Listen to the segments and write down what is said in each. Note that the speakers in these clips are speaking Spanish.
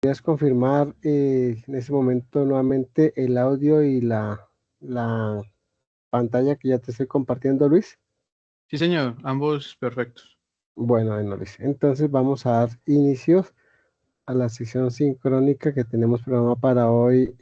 ¿Podrías confirmar en ese momento nuevamente el audio y la pantalla que ya te estoy compartiendo, Luis? Sí, señor, ambos perfectos. Bueno, Luis, entonces vamos a dar inicio a la sección sincrónica que tenemos programada para hoy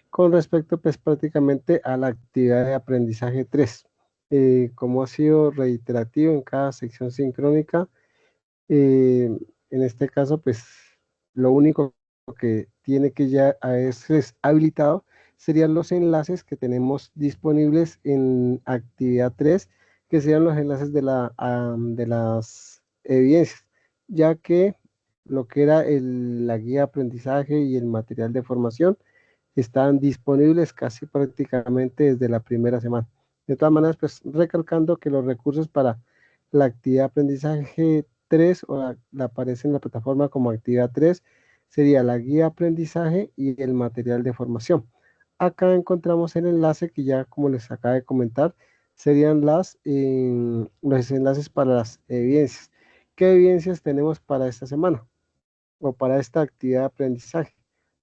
con respecto pues prácticamente a la actividad de aprendizaje 3. Como ha sido reiterativo en cada sección sincrónica, en este caso pues lo único que tiene que ya es habilitado serían los enlaces que tenemos disponibles en actividad 3, que serían los enlaces de las evidencias, ya que lo que era la guía de aprendizaje y el material de formación están disponibles casi prácticamente desde la primera semana. De todas maneras, pues recalcando que los recursos para la actividad de aprendizaje 3 la aparece en la plataforma como actividad 3 sería la guía de aprendizaje y el material de formación. Acá encontramos el enlace que ya como les acabo de comentar, serían los enlaces para las evidencias. ¿Qué evidencias tenemos para esta semana o para esta actividad de aprendizaje?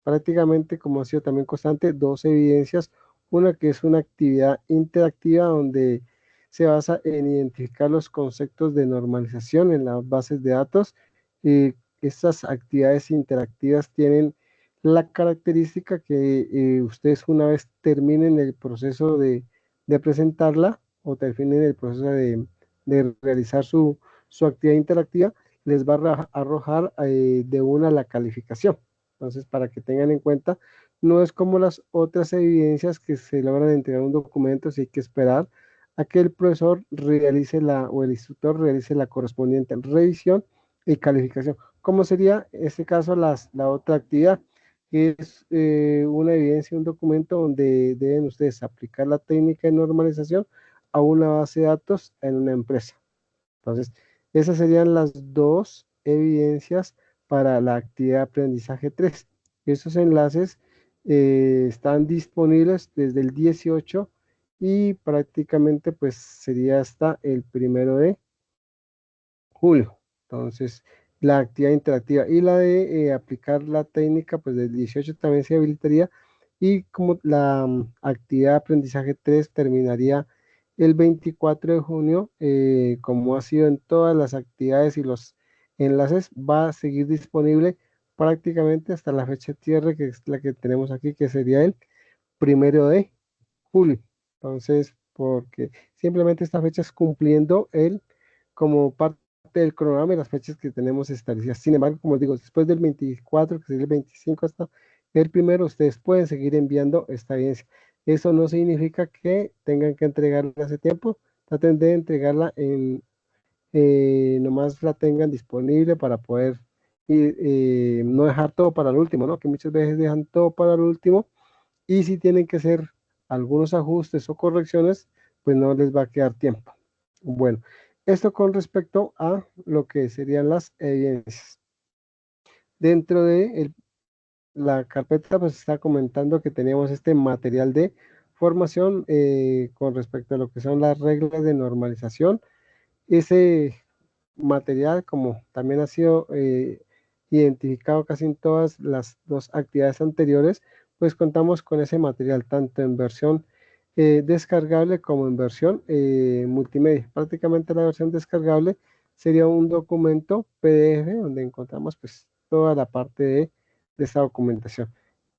Prácticamente, como ha sido también constante, dos evidencias. Una que es una actividad interactiva donde se basa en identificar los conceptos de normalización en las bases de datos. Y estas actividades interactivas tienen la característica que ustedes una vez terminen el proceso de presentarla o terminen el proceso de realizar su actividad interactiva, les va a arrojar de una la calificación. Entonces, para que tengan en cuenta, no es como las otras evidencias que se logran entregar un documento, si hay que esperar a que el profesor realice o el instructor realice la correspondiente revisión y calificación. ¿Cómo sería en este caso la otra actividad? Que es una evidencia, un documento donde deben ustedes aplicar la técnica de normalización a una base de datos en una empresa. Entonces, esas serían las dos evidencias para la actividad de aprendizaje 3. Esos enlaces están disponibles desde el 18 y prácticamente pues sería hasta el 1 de julio. Entonces, la actividad interactiva y la de aplicar la técnica, pues del 18 también se habilitaría y como la actividad de aprendizaje 3 terminaría el 24 de junio, como ha sido en todas las actividades y los enlaces, va a seguir disponible prácticamente hasta la fecha de cierre, que es la que tenemos aquí, que sería el 1 de julio. Entonces, porque simplemente esta fecha es cumpliendo como parte del cronograma y las fechas que tenemos establecidas. Sin embargo, como les digo, después del 24, que sería el 25 hasta el 1, ustedes pueden seguir enviando esta evidencia. Eso no significa que tengan que entregarla hace tiempo. Traten de entregarla nomás la tengan disponible para poder no dejar todo para el último, ¿no? Que muchas veces dejan todo para el último y si tienen que hacer algunos ajustes o correcciones, pues no les va a quedar tiempo. Bueno, esto con respecto a lo que serían las evidencias. Dentro de la carpeta, pues está comentando que teníamos este material de formación con respecto a lo que son las reglas de normalización. Ese material, como también ha sido identificado casi en todas las dos actividades anteriores, pues contamos con ese material tanto en versión descargable como en versión multimedia. Prácticamente la versión descargable sería un documento PDF donde encontramos pues toda la parte de esta documentación.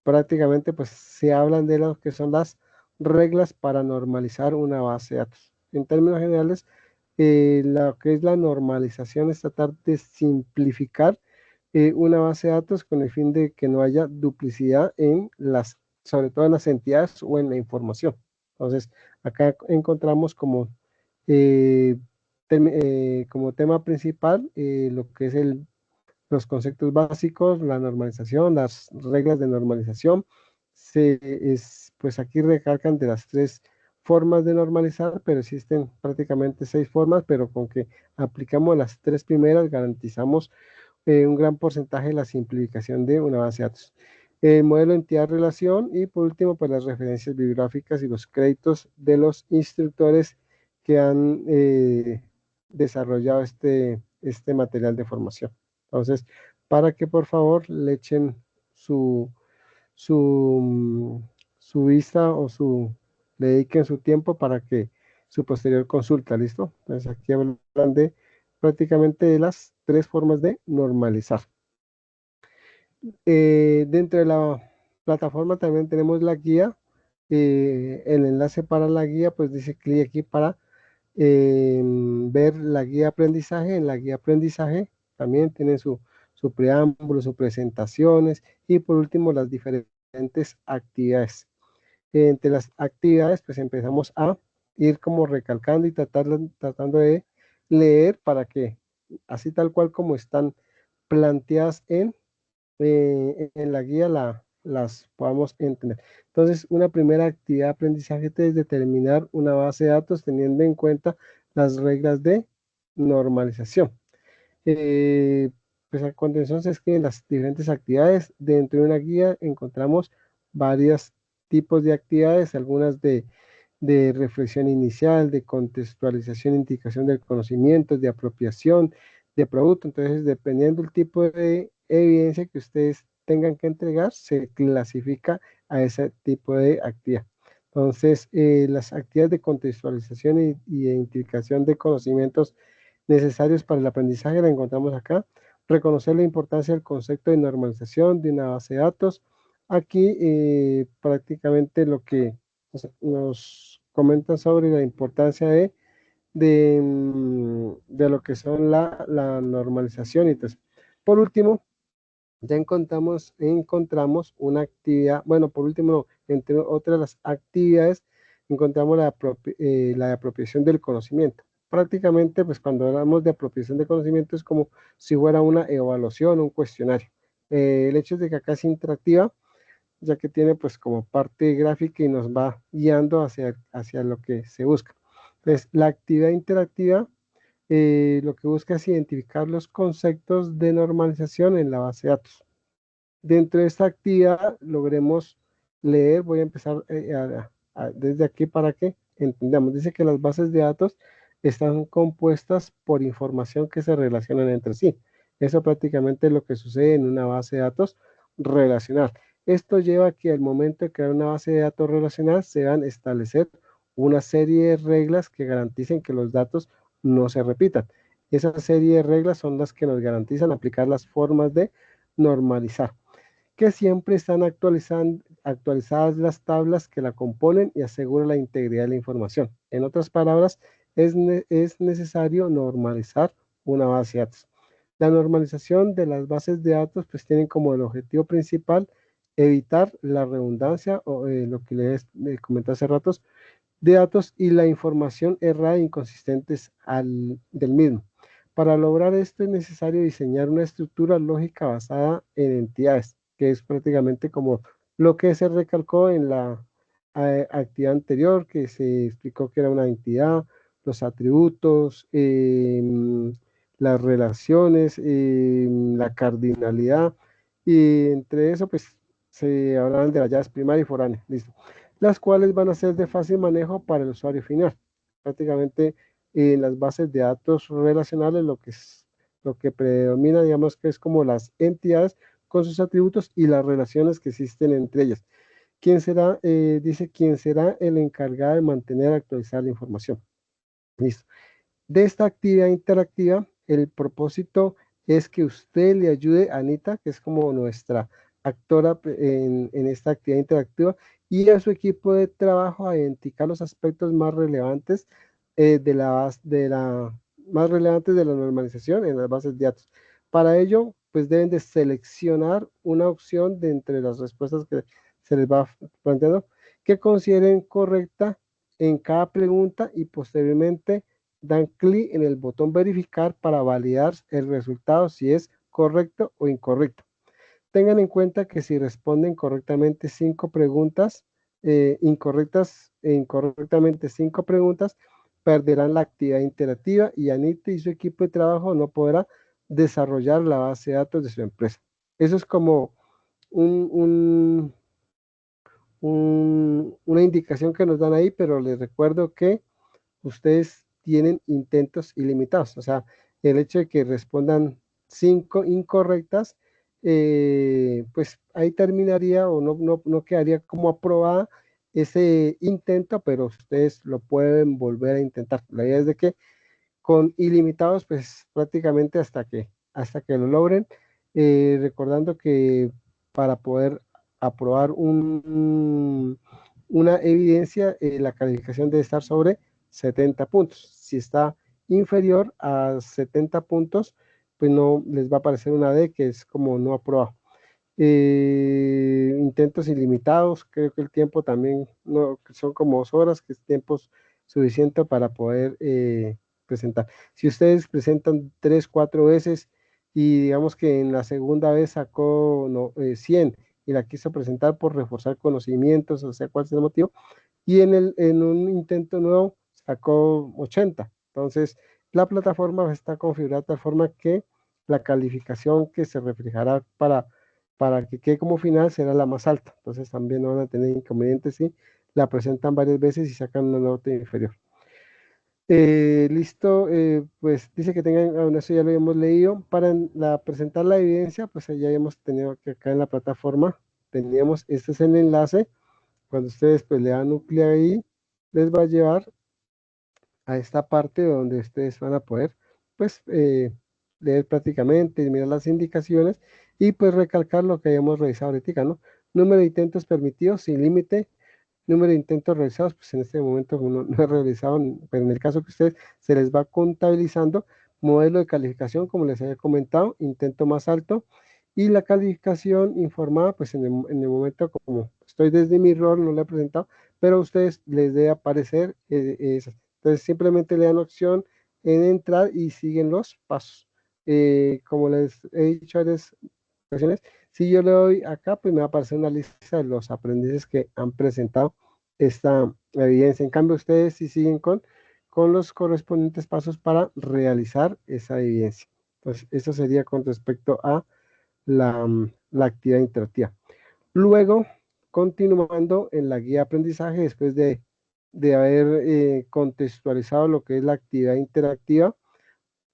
Prácticamente pues se hablan de lo que son las reglas para normalizar una base de datos. En términos generales, lo que es la normalización es tratar de simplificar una base de datos con el fin de que no haya duplicidad sobre todo en las entidades o en la información. Entonces, acá encontramos eh, como tema principal lo que es los conceptos básicos, la normalización, las reglas de normalización. Pues aquí recalcan de las tres formas de normalizar, pero existen prácticamente 6 formas, pero con que aplicamos las tres primeras garantizamos un gran porcentaje de la simplificación de una base de datos. El modelo entidad-relación y por último, pues las referencias bibliográficas y los créditos de los instructores que han desarrollado este material de formación. Entonces, para que por favor le echen su, su, su vista o le dediquen su tiempo para que su posterior consulta, ¿listo? Entonces aquí hablan de prácticamente de las tres formas de normalizar. Dentro de la plataforma también tenemos la guía. El enlace para la guía, pues dice clic aquí para ver la guía de aprendizaje. En la guía de aprendizaje también tienen su preámbulo, sus presentaciones y por último las diferentes actividades. Entre las actividades, pues empezamos a ir como recalcando y tratando de leer para que así tal cual como están planteadas en la guía las podamos entender. Entonces, una primera actividad de aprendizaje es determinar una base de datos teniendo en cuenta las reglas de normalización. Eh, pues a continuación se escriben las diferentes actividades. Dentro de una guía encontramos varios tipos de actividades, algunas de reflexión inicial, de contextualización, indicación del conocimiento, de apropiación, de producto. Entonces, dependiendo del tipo de evidencia que ustedes tengan que entregar, se clasifica a ese tipo de actividad. Entonces, las actividades de contextualización y de indicación de conocimientos necesarios para el aprendizaje la encontramos acá. Reconocer la importancia del concepto de normalización de una base de datos. Aquí prácticamente lo que nos comentan sobre la importancia de lo que son la normalización. Entonces, por último, ya encontramos una actividad, bueno, por último, no, entre otras de las actividades, encontramos la de apropiación del conocimiento. Prácticamente, pues cuando hablamos de apropiación de conocimiento es como si fuera una evaluación, un cuestionario. El hecho de que acá es interactiva, ya que tiene pues como parte gráfica y nos va guiando hacia lo que se busca. Entonces, la actividad interactiva lo que busca es identificar los conceptos de normalización en la base de datos. Dentro de esta actividad logremos leer, voy a empezar desde aquí para que entendamos. Dice que las bases de datos están compuestas por información que se relacionan entre sí. Eso prácticamente es lo que sucede en una base de datos relacional. Esto lleva a que al momento de crear una base de datos relacional se van a establecer una serie de reglas que garanticen que los datos no se repitan. Esa serie de reglas son las que nos garantizan aplicar las formas de normalizar, que siempre están actualizadas las tablas que la componen y asegura la integridad de la información. En otras palabras, es necesario normalizar una base de datos. La normalización de las bases de datos pues tienen como el objetivo principal evitar la redundancia o lo que les comenté hace ratos de datos y la información errada e inconsistentes del mismo. Para lograr esto es necesario diseñar una estructura lógica basada en entidades, que es prácticamente como lo que se recalcó en la actividad anterior, que se explicó que era una entidad, los atributos, las relaciones, la cardinalidad, y entre eso pues se hablan de las llaves primaria y foránea. Listo, las cuales van a ser de fácil manejo para el usuario final. Prácticamente en las bases de datos relacionales lo que predomina, digamos que es como las entidades con sus atributos y las relaciones que existen entre ellas. ¿Quién será? Dice quién será el encargado de mantener actualizada la información. Listo. De esta actividad interactiva, el propósito es que usted le ayude a Anita, que es como nuestra actora en esta actividad interactiva, y a su equipo de trabajo a identificar los aspectos más relevantes más relevantes de la normalización en las bases de datos. Para ello, pues deben de seleccionar una opción de entre las respuestas que se les va planteando que consideren correcta en cada pregunta y posteriormente dan clic en el botón verificar para validar el resultado si es correcto o incorrecto. Tengan en cuenta que si responden correctamente 5 preguntas, incorrectas e incorrectamente 5 preguntas, perderán la actividad interactiva y Anita y su equipo de trabajo no podrá desarrollar la base de datos de su empresa. Eso es como un, un, una indicación que nos dan ahí, pero les recuerdo que ustedes tienen intentos ilimitados. O sea, el hecho de que respondan 5 incorrectas, pues ahí terminaría o no quedaría como aprobada ese intento, pero ustedes lo pueden volver a intentar. La idea es de que con ilimitados, pues prácticamente hasta que lo logren, recordando que para poder aprobar una evidencia, la calificación debe estar sobre 70 puntos. Si está inferior a 70 puntos, pues no les va a aparecer una D que es como no aprobado. Intentos ilimitados, creo que el tiempo también no, que son como 2 horas, que es tiempo suficiente para poder presentar. Si ustedes presentan 3, 4 veces y digamos que en la segunda vez sacó no, 100 y la quiso presentar por reforzar conocimientos, o sea, cuál es el motivo, y en un intento nuevo sacó 80. Entonces, la plataforma está configurada de tal forma que la calificación que se reflejará para que quede como final será la más alta. Entonces, también no van a tener inconvenientes si la presentan varias veces y sacan una nota inferior. Listo, pues dice que tengan, bueno, eso ya lo hemos leído. Para presentar la evidencia, pues ya hemos tenido que acá en la plataforma, teníamos, este es el enlace. Cuando ustedes pues le dan un clic ahí, les va a llevar a esta parte donde ustedes van a poder pues leer prácticamente, mirar las indicaciones y pues recalcar lo que habíamos revisado ahorita, ¿no? Número de intentos permitidos sin límite, número de intentos realizados, pues en este momento no he realizado, pero en el caso que ustedes se les va contabilizando, modelo de calificación, como les había comentado, intento más alto, y la calificación informada, pues en el momento como estoy desde mi rol, no la he presentado, pero a ustedes les debe aparecer esa. Entonces simplemente le dan opción en entrar y siguen los pasos. Como les he dicho en varias ocasiones, si yo le doy acá, pues me va a aparecer una lista de los aprendices que han presentado esta evidencia. En cambio, ustedes sí siguen con los correspondientes pasos para realizar esa evidencia. Entonces, eso sería con respecto a la actividad interactiva. Luego, continuando en la guía de aprendizaje, después de haber contextualizado lo que es la actividad interactiva,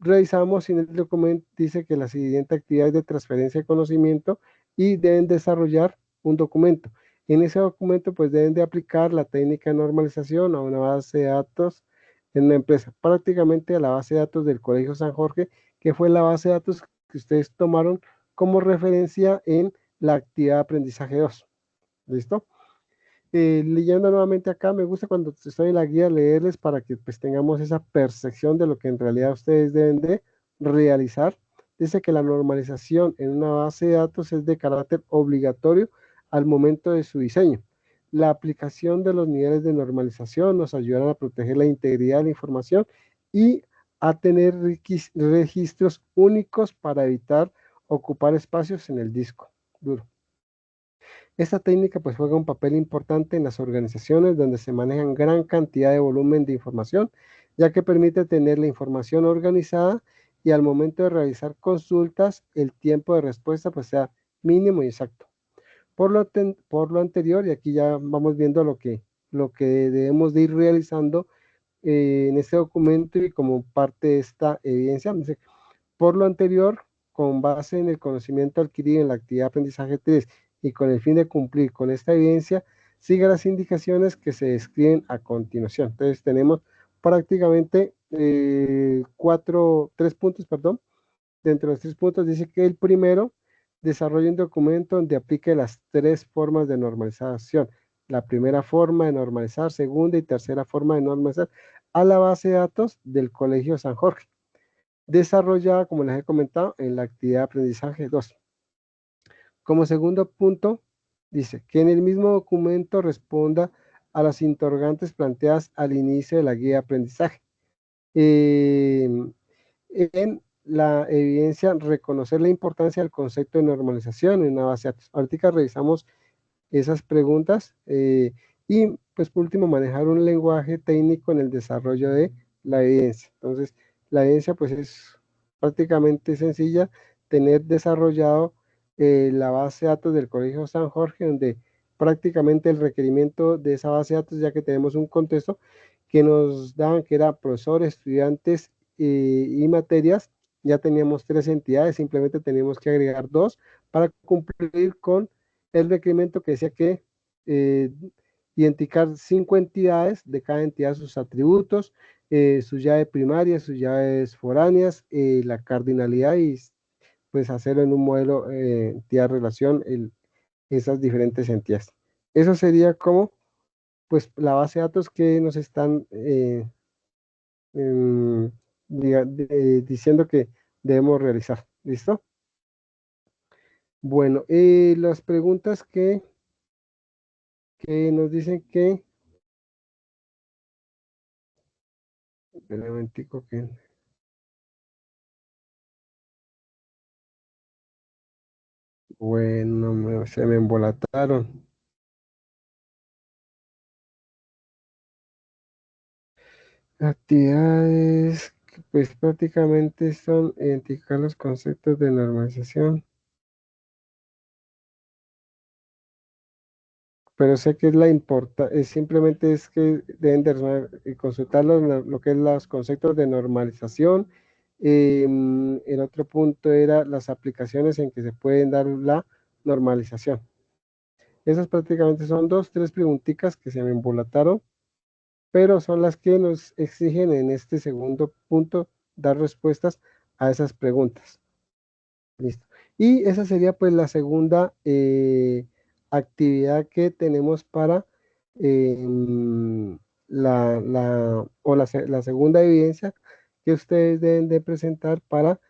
revisamos si en el documento dice que la siguiente actividad es de transferencia de conocimiento y deben desarrollar un documento. En ese documento, pues deben de aplicar la técnica de normalización a una base de datos en una empresa, prácticamente a la base de datos del Colegio San Jorge, que fue la base de datos que ustedes tomaron como referencia en la actividad de aprendizaje 2. ¿Listo? Leyendo nuevamente acá, me gusta cuando estoy en la guía leerles para que pues tengamos esa percepción de lo que en realidad ustedes deben de realizar. Dice que la normalización en una base de datos es de carácter obligatorio al momento de su diseño. La aplicación de los niveles de normalización nos ayudará a proteger la integridad de la información y a tener registros únicos para evitar ocupar espacios en el disco duro. Esta técnica pues juega un papel importante en las organizaciones donde se manejan gran cantidad de volumen de información, ya que permite tener la información organizada y al momento de realizar consultas el tiempo de respuesta pues sea mínimo y exacto. Por lo anterior, y aquí ya vamos viendo lo que debemos de ir realizando en este documento y como parte de esta evidencia. Dice, por lo anterior, con base en el conocimiento adquirido en la actividad de aprendizaje 3 y con el fin de cumplir con esta evidencia, siga las indicaciones que se describen a continuación. Entonces tenemos prácticamente 3 puntos, perdón. Dentro de los 3 puntos dice que el primero, desarrolla un documento donde aplique las 3 formas de normalización. La primera forma de normalizar, segunda y tercera forma de normalizar a la base de datos del Colegio San Jorge, desarrollada, como les he comentado, en la actividad de aprendizaje 2. Como segundo punto, dice que en el mismo documento responda a las interrogantes planteadas al inicio de la guía de aprendizaje. En la evidencia, reconocer la importancia del concepto de normalización en una base de datos. Ahorita revisamos esas preguntas y pues por último manejar un lenguaje técnico en el desarrollo de la evidencia. Entonces, la evidencia pues es prácticamente sencilla, tener desarrollado la base de datos del Colegio San Jorge, donde prácticamente el requerimiento de esa base de datos, ya que tenemos un contexto que nos daban que era profesores, estudiantes y materias, ya teníamos 3 entidades, simplemente teníamos que agregar 2 para cumplir con el requerimiento que decía que eh, identificar 5 entidades, de cada entidad sus atributos, su llave primaria, sus llaves foráneas, la cardinalidad y pues hacerlo en un modelo entidad-relación, esas diferentes entidades. Eso sería como pues la base de datos que nos están em, diciendo que debemos realizar. ¿Listo? Bueno, las preguntas que nos dicen que, espera un momentico que, bueno, se me embolataron. Actividades, que, pues prácticamente son identificar los conceptos de normalización, pero sé que es la importancia, simplemente es que deben de consultar lo que es los conceptos de normalización. El otro punto era las aplicaciones en que se pueden dar la normalización. Esas prácticamente son dos, tres preguntitas que se me embolataron, pero son las que nos exigen en este segundo punto dar respuestas a esas preguntas. Listo. Y esa sería pues la segunda actividad que tenemos para la segunda evidencia que ustedes deben de presentar para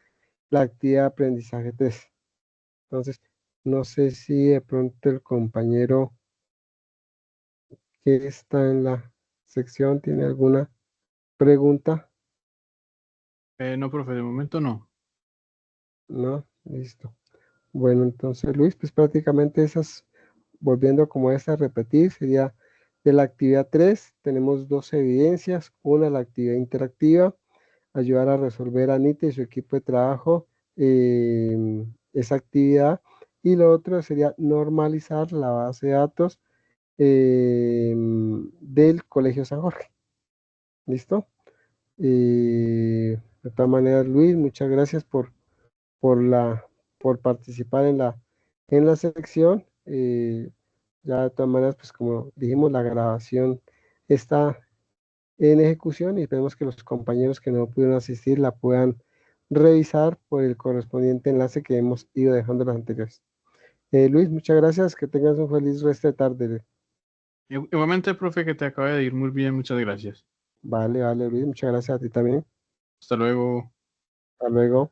la actividad de aprendizaje 3. Entonces, no sé si de pronto el compañero que está en la sección tiene alguna pregunta. No, profe, de momento no. No, listo. Bueno, entonces Luis, pues prácticamente esas, volviendo como a esta a repetir, sería de la actividad 3 tenemos dos evidencias. Una, la actividad interactiva, ayudar a resolver a Anita y su equipo de trabajo esa actividad. Y lo otro sería normalizar la base de datos del Colegio San Jorge. ¿Listo? De todas maneras, Luis, muchas gracias por la, por participar en la sección. Ya de todas maneras, pues como dijimos, la grabación está en ejecución y esperemos que los compañeros que no pudieron asistir la puedan revisar por el correspondiente enlace que hemos ido dejando los anteriores. Luis, muchas gracias, que tengas un feliz resto de tarde. Igualmente, profe, que te acaba de ir muy bien, muchas gracias. Vale, vale, Luis, muchas gracias a ti también. Hasta luego. Hasta luego.